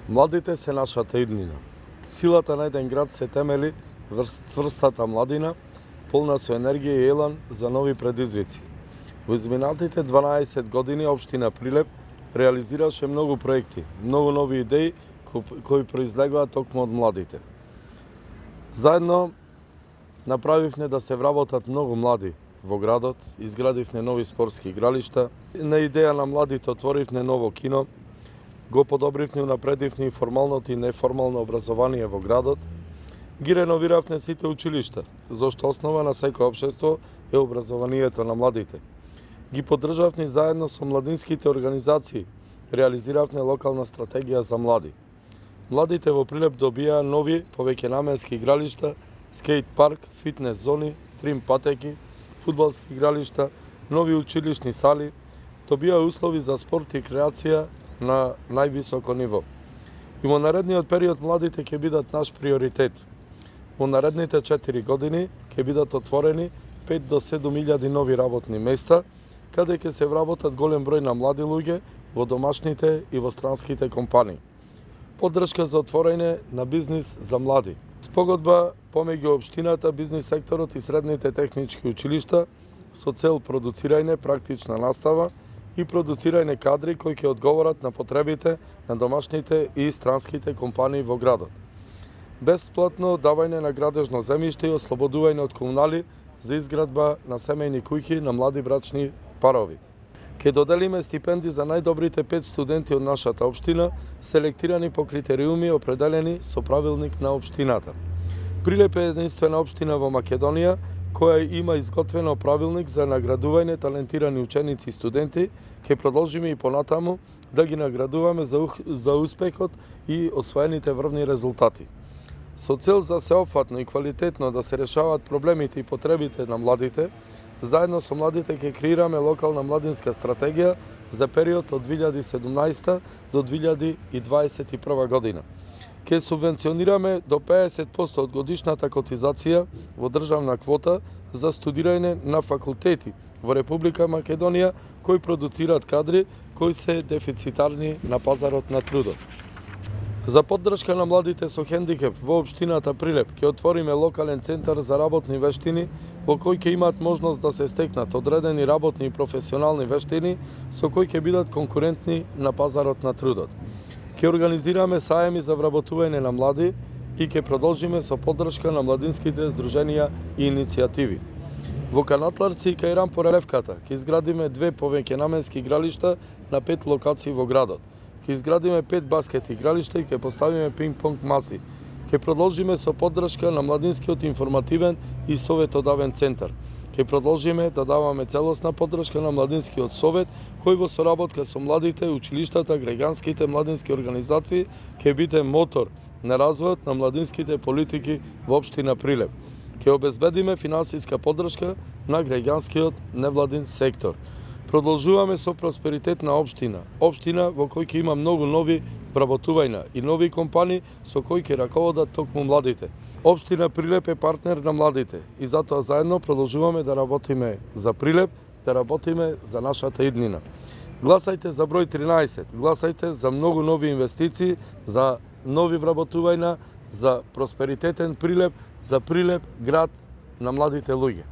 Младите се нашата иднина. Силата на еден град се темели врз цврстата младина, полна со енергија и елан за нови предизвици. Во изминатите 12 години општина Прилеп реализираше многу проекти, многу нови идеи кои произлегуваат токму од младите. Заедно направивме да се вработат многу млади во градот, изградивме нови спортски игралишта, на идеја на младите отворивме ново кино, го подобривме и унапредивме и формалното и неформално образование во градот, ги реновиравме сите училишта, зашто основа на секој општество е образованието на младите. Ги поддржавме заедно со младинските организации, реализиравме локална стратегија за млади. Младите во Прилеп добија нови повеќенаменски игралишта, скејт парк, фитнес зони, трим патеки, фудбалски игралишта, нови училишни сали, добија услови за спорт и креација на највисоко ниво. И во наредниот период младите ќе бидат наш приоритет. Во наредните 4 години ќе бидат отворени 5 до 7.000 нови работни места, каде ќе се вработат голем број на млади луѓе во домашните и во странските компании. Поддршка за отворање на бизнис за млади. Спогодба помеѓу општината, бизнис секторот и средните технички училишта со цел продуцирање практична настава и продуцирање кадри кои ќе одговорат на потребите на домашните и странските компании во градот. Бесплатно давање на градежно земјиште и ослободување од комунали за изградба на семејни куќи на млади брачни парови. Ке доделиме стипенди за најдобрите 5 студенти од нашата општина, селектирани по критериуми определени со правилник на општината. Прилеп е единствена општина во Македонија која има изготвено правилник за наградување талентирани ученици и студенти. Ке продолжиме и понатаму да ги наградуваме за успехот и освоените врвни резултати. Со цел за сеопфатно и квалитетно да се решаваат проблемите и потребите на младите, заедно со младите ќе креираме локална младинска стратегија за период од 2017 до 2021 година. Ке субвенционираме до 50% од годишната котизација во државна квота за студирање на факултети во Република Македонија кои продуцираат кадри кои се дефицитарни на пазарот на трудот. За поддршка на младите со хендикеп во општината Прилеп ќе отвориме локален центар за работни вештини во кој ќе имаат можност да се стекнат одредени работни и професионални вештини со кои ќе бидат конкурентни на пазарот на трудот. Ќе организираме саеми за вработување на млади и ќе продолжиме со поддршка на младинските здруженија и иницијативи. Во Канатларци и Кајран по релевката ќе изградиме 2 повеќенаменски игралишта на 5 локации во градот. Ќе изградиме 5 баскет игралишта и ќе поставиме пинг-понг маси. Ќе продолжиме со поддршка на младинскиот информативен и советодавен центар. Ќе продолжиме да даваме целосна поддршка на младинскиот совет, кој во соработка со младите, училиштата, граѓанските младински организации ќе биде мотор на развојот на младинските политики во општина Прилеп. Ќе обезбедиме финансиска поддршка на граѓанскиот невладин сектор. Продолжуваме со просперитет на општина, општина во кој ќе има многу нови вработувања и нови компании со кои ќе раководат токму младите. Општина Прилеп е партнер на младите и затоа заедно продолжуваме да работиме за Прилеп, да работиме за нашата иднина. Гласајте за број 13, гласајте за многу нови инвестиции, за нови вработувања, за просперитетен Прилеп, за Прилеп град на младите луѓе.